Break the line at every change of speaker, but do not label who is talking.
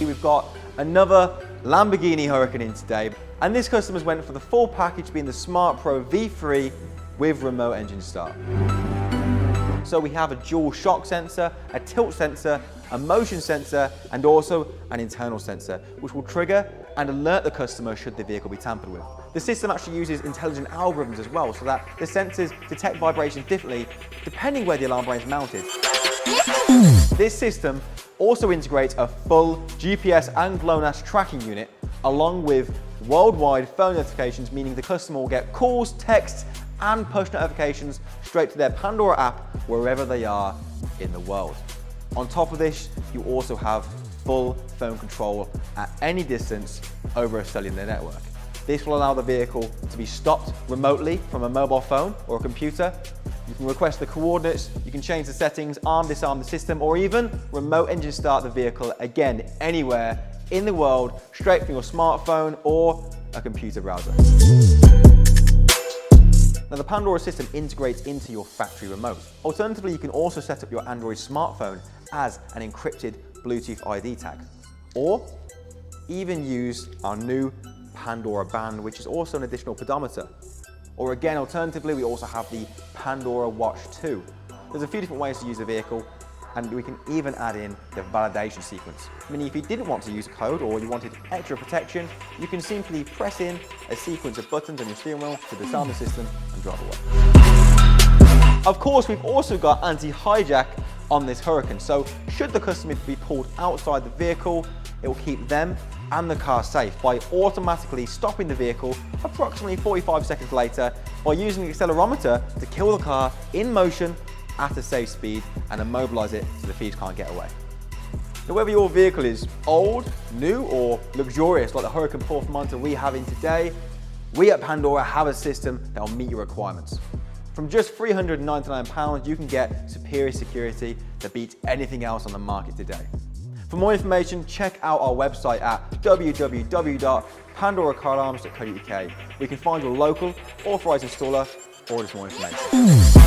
We've got another Lamborghini Huracan in today, and this customer's went for the full package, being the Smart Pro V3 with remote engine start. So we have a dual shock sensor, a tilt sensor, a motion sensor, and also an internal sensor, which will trigger and alert the customer should the vehicle be tampered with. The system actually uses intelligent algorithms as well, so that the sensors detect vibrations differently depending where the alarm brake is mounted. This system also integrates a full GPS and GLONASS tracking unit, along with worldwide phone notifications, meaning the customer will get calls, texts, and push notifications straight to their Pandora app wherever they are in the world. On top of this, you also have full phone control at any distance over a cellular network. This will allow the vehicle to be stopped remotely from a mobile phone or a computer. You can request the coordinates, you can change the settings, arm, disarm the system, or even remote engine start the vehicle again anywhere in the world, straight from your smartphone or a computer browser. Now, the Pandora system integrates into your factory remote. Alternatively, you can also set up your Android smartphone as an encrypted Bluetooth ID tag, or even use our new Pandora band, which is also an additional pedometer. Or again, alternatively, we also have the Pandora Watch 2. There's a few different ways to use the vehicle, and we can even add in the validation sequence. Meaning if you didn't want to use a code or you wanted extra protection, you can simply press in a sequence of buttons on your steering wheel to disarm the system and drive away. Of course, we've also got anti-hijack on this Huracan, so should the customer be pulled outside the vehicle, it will keep them and the car safe by automatically stopping the vehicle approximately 45 seconds later by using the accelerometer to kill the car in motion at a safe speed and immobilize it so the thieves can't get away. Now, whether your vehicle is old, new, or luxurious like the Huracan Performante we have in today, we at Pandora have a system that will meet your requirements. From just £399, you can get superior security that beats anything else on the market today. For more information, check out our website at www.pandoracararms.co.uk. We can find your local authorised installer or just more information.